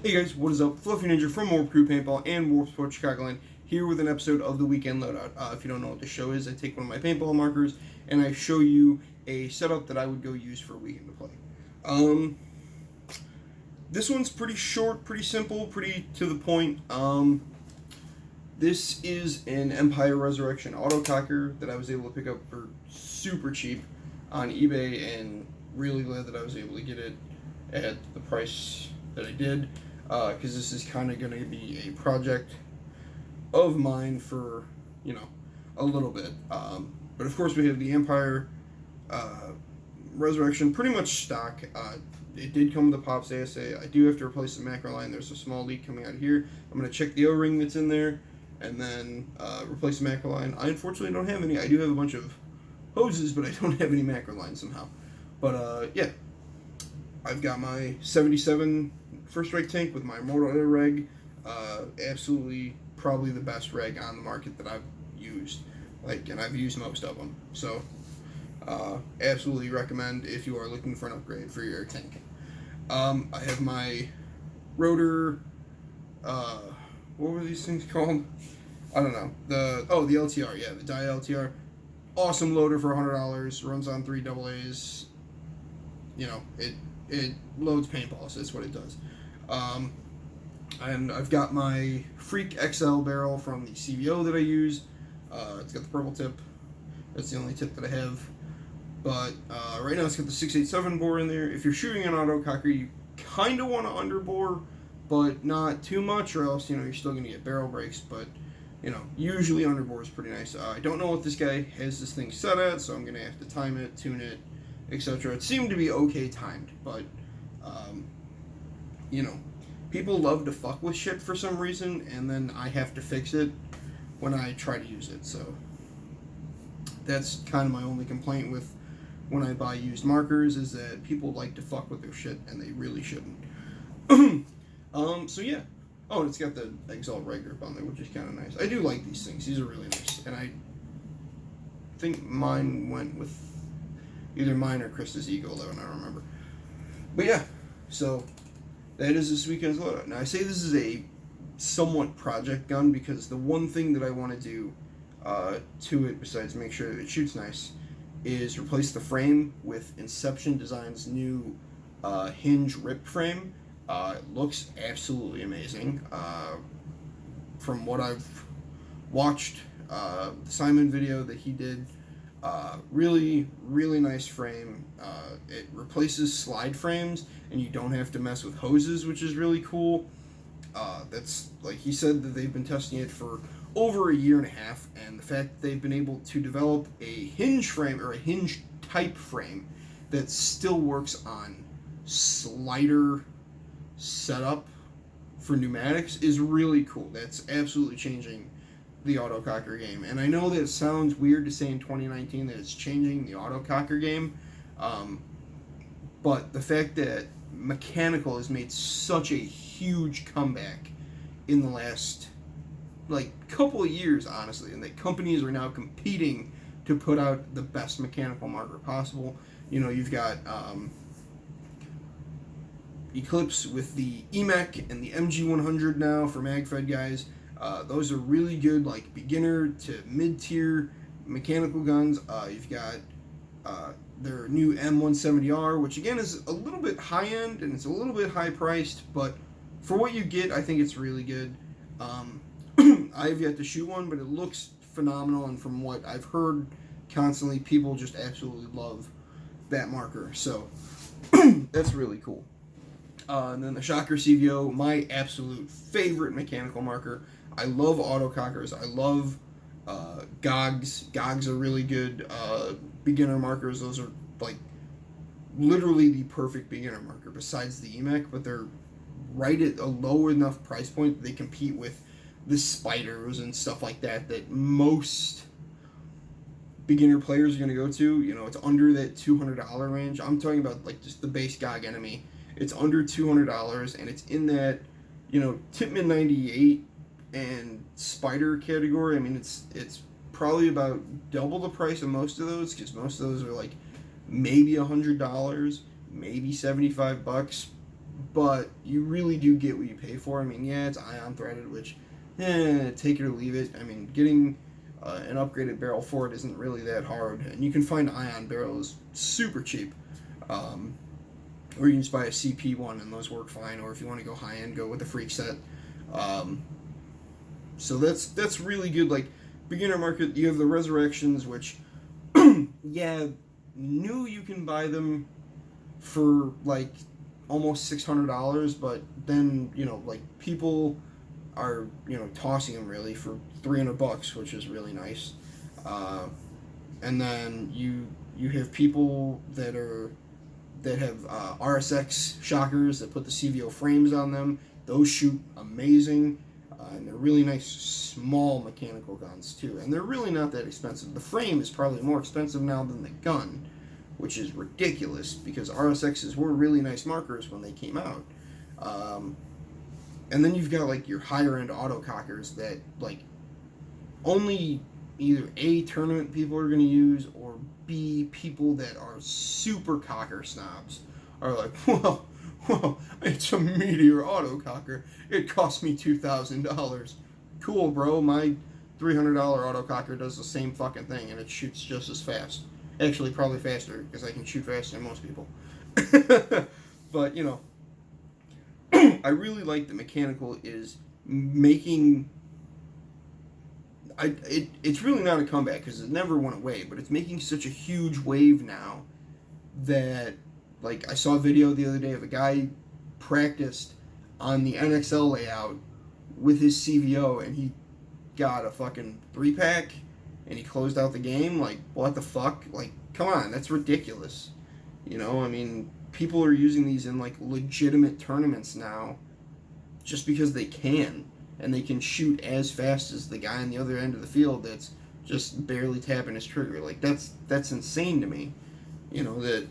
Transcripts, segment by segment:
Hey guys, what is up? Fluffy Ninja from Warp Crew Paintball and Warp Sport Chicagoland here with an episode of the Weekend Loadout. If you don't know what the show is, I take one of my paintball markers and I show you a setup that I would go use for a weekend to play. This one's pretty short, pretty simple, pretty to the point. This is an Empire Resurrection autococker that I was able to pick up for super cheap on eBay, and really glad that I was able to get it at the price that I did, because this is kind of going to be a project of mine for, a little bit. But of course we have the Empire Resurrection pretty much stock. It did come with the Pops ASA. I do have to replace the macro line. There's a small leak coming out here. I'm going to check the O-ring that's in there and then replace the macro line. I unfortunately don't have any. I do have a bunch of hoses, but I don't have any macro lines somehow. But yeah, I've got my 77 First Strike tank with my Immortal Air reg. Absolutely probably the best reg on the market that I've used. And I've used most of them. So absolutely recommend if you are looking for an upgrade for your air tank. I have my rotor, what were these things called? I don't know. The LTR, yeah, the Dia LTR. Awesome loader for $100. Runs on 3 AA's. It loads paintballs. That's what it does. And I've got my Freak XL barrel from the CVO that I use. It's got the purple tip. That's the only tip that I have. But right now it's got the 687 bore in there. If you're shooting an autococker, you kind of want to underbore, but not too much, or else you're still going to get barrel breaks. But usually underbore is pretty nice. I don't know what this guy has this thing set at, so I'm going to have to time it, tune it, etc. It seemed to be okay timed, but people love to fuck with shit for some reason, and then I have to fix it when I try to use it. So that's kind of my only complaint with when I buy used markers, is that people like to fuck with their shit, and they really shouldn't. So yeah. Oh, and it's got the Exalt Red Grip on there, which is kind of nice. I do like these things. These are really nice. And I think mine went with either mine or Krista's Eagle 11, I don't remember. But yeah, so that is this weekend's loadout. Now, I say this is a somewhat project gun because the one thing that I want to do to it, besides make sure that it shoots nice, is replace the frame with Inception Design's new hinge rip frame. It looks absolutely amazing. From what I've watched, the Simon video that he did, really, really nice frame. It replaces slide frames, and you don't have to mess with hoses, which is really cool. That's, like he said, that they've been testing it for over a year and a half, and the fact that they've been able to develop a hinge frame, or a hinge type frame, that still works on slider setup for pneumatics is really cool. That's absolutely changing the autococker game. And I know that it sounds weird to say in 2019 that it's changing the autococker game, but the fact that mechanical has made such a huge comeback in the last couple of years, honestly, and that companies are now competing to put out the best mechanical marker possible. You've got Eclipse with the EMEC and the MG100 now for MagFed guys. Those are really good, beginner to mid-tier mechanical guns. You've got their new M170R, which again is a little bit high-end and it's a little bit high-priced, but for what you get, I think it's really good. I have yet to shoot one, but it looks phenomenal, and from what I've heard constantly, people just absolutely love that marker. So that's really cool. And then the Shocker CVO, my absolute favorite mechanical marker. I love autocockers. I love GOGs. GOGs are really good beginner markers. Those are literally the perfect beginner marker besides the EMEC, but they're right at a low enough price point that they compete with the Spiders and stuff like that most beginner players are going to go to. It's under that $200 range. I'm talking about just the base GOG enemy. It's under $200, and it's in that, Tipman 98 and Spider category. I mean, it's probably about double the price of most of those, because most of those are maybe $100, maybe $75, but you really do get what you pay for. I mean, yeah, it's ion threaded, which, take it or leave it. I mean, getting an upgraded barrel for it isn't really that hard, and you can find ion barrels super cheap. Um, or you can just buy a CP one, and those work fine. Or if you want to go high end, go with the Freak set. Um, so that's really good. Like beginner market, you have the Resurrections, which, yeah, new you can buy them for like almost $600, but then like people are tossing them really for $300, which is really nice. And then you have people that have RSX shockers that put the CVO frames on them. Those shoot amazing, and they're really nice small mechanical guns too. And they're really not that expensive. The frame is probably more expensive now than the gun, which is ridiculous because RSXs were really nice markers when they came out. And then you've got like your higher end autocockers that like only either A, tournament people are going to use, or B, people that are super cocker snobs are like, well, it's a Meteor autococker. It cost me $2,000. Cool, bro. My $300 autococker does the same fucking thing, and it shoots just as fast. Actually, probably faster, because I can shoot faster than most people. But, I really like the mechanical is making... It's really not a comeback because it never went away, but it's making such a huge wave now that, like, I saw a video the other day of a guy practiced on the NXL layout with his CVO, and he got a fucking 3-pack, and he closed out the game. Like, what the fuck? Like, come on, that's ridiculous. I mean, people are using these in, like, legitimate tournaments now just because they can. And they can shoot as fast as the guy on the other end of the field that's just barely tapping his trigger. Like that's insane to me. That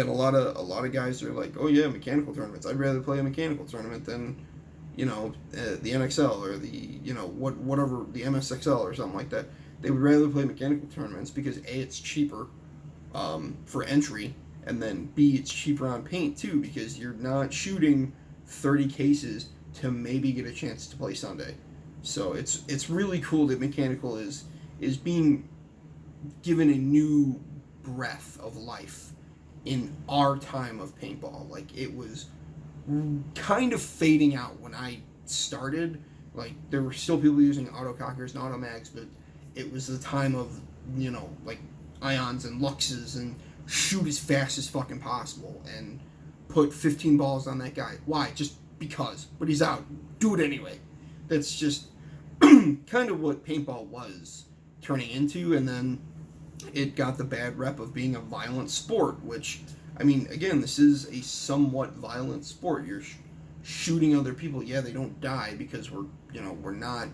a lot of guys are like, oh yeah, mechanical tournaments. I'd rather play a mechanical tournament than the NXL or the whatever the MSXL or something like that. They would rather play mechanical tournaments because A, it's cheaper for entry, and then B, it's cheaper on paint too because you're not shooting 30 cases to maybe get a chance to play Sunday. So it's really cool that mechanical is being given a new breath of life in our time of paintball. Like, it was kind of fading out when I started. Like, there were still people using autocockers and automags, but it was the time of, like, ions and luxes and shoot as fast as fucking possible and put 15 balls on that guy. Why? Just because, but he's out. Do it anyway. That's just kind of what paintball was turning into, and then it got the bad rep of being a violent sport, which, I mean, again, this is a somewhat violent sport. You're shooting other people. Yeah, they don't die because we're not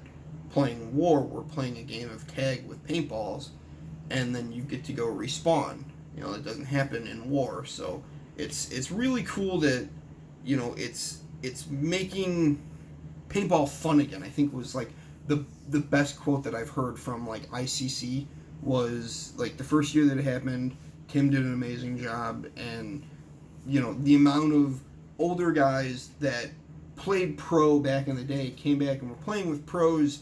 playing war. We're playing a game of tag with paintballs, and then you get to go respawn. It doesn't happen in war, so it's really cool that, it's making paintball fun again. I think was like the best quote that I've heard from like ICC was like the first year that it happened, Tim did an amazing job, and the amount of older guys that played pro back in the day came back and were playing with pros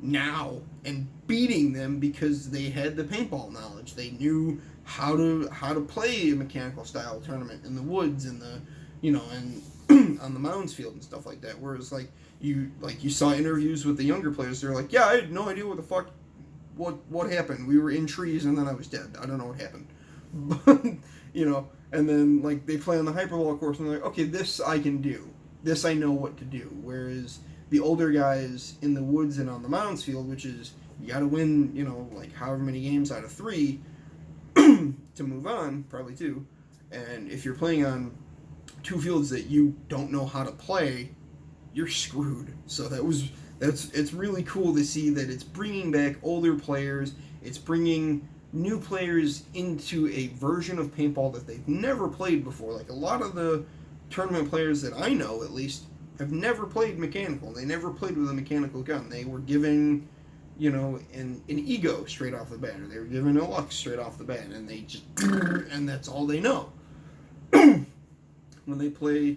now and beating them because they had the paintball knowledge. They knew how to play a mechanical style tournament in the woods and the and on the mounds field and stuff like that. Whereas you saw interviews with the younger players, they're like, yeah, I had no idea what the fuck what happened. We were in trees and then I was dead. I don't know what happened. But and then like they play on the hyperball course and they're like, okay, this I can do. This I know what to do. Whereas the older guys in the woods and on the mounds field, which is you got to win, like however many games out of 3 to move on, probably 2. And if you're playing on 2 fields that you don't know how to play, you're screwed. So it's really cool to see that it's bringing back older players. It's bringing new players into a version of paintball that they've never played before. Like a lot of the tournament players that I know, at least, have never played mechanical. They never played with a mechanical gun. They were given, an ego straight off the bat, or they were given a lux straight off the bat, and they just, and that's all they know. when they play.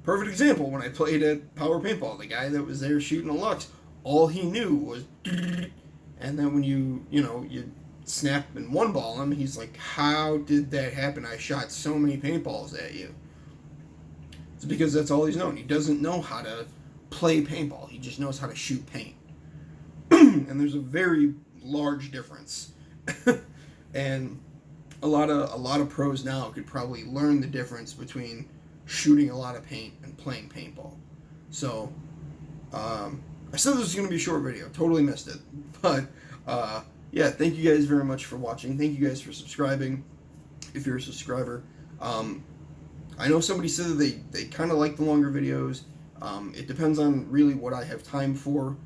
Perfect example, when I played at Power Paintball, the guy that was there shooting a Lux, all he knew was, and then when you snap and one ball him, he's like, how did that happen? I shot so many paintballs at you. It's because that's all he's known. He doesn't know how to play paintball. He just knows how to shoot paint. And there's a very large difference. And a lot of pros now could probably learn the difference between shooting a lot of paint and playing paintball. So, I said this was going to be a short video. Totally missed it. But, yeah, thank you guys very much for watching. Thank you guys for subscribing, if you're a subscriber. I know somebody said that they kind of like the longer videos. It depends on really what I have time for.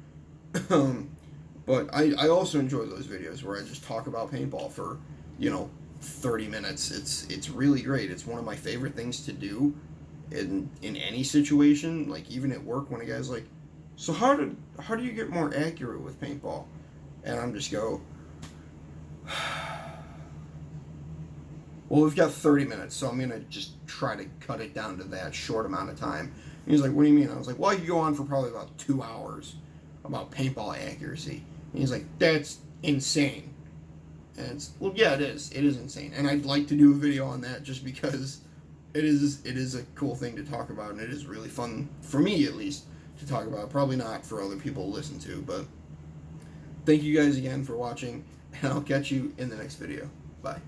But I also enjoy those videos where I just talk about paintball for, 30 minutes. It's really great. It's one of my favorite things to do in any situation, like even at work when a guy's like, so how do you get more accurate with paintball? And I'm just go, well, we've got 30 minutes, so I'm going to just try to cut it down to that short amount of time. And he's like, what do you mean? I was like, well, I could go on for probably about 2 hours about paintball accuracy. And he's like, that's insane. And it's, well, yeah, it is. It is insane. And I'd like to do a video on that just because it is a cool thing to talk about, and it is really fun, for me at least, to talk about. Probably not for other people to listen to, but thank you guys again for watching, and I'll catch you in the next video. Bye.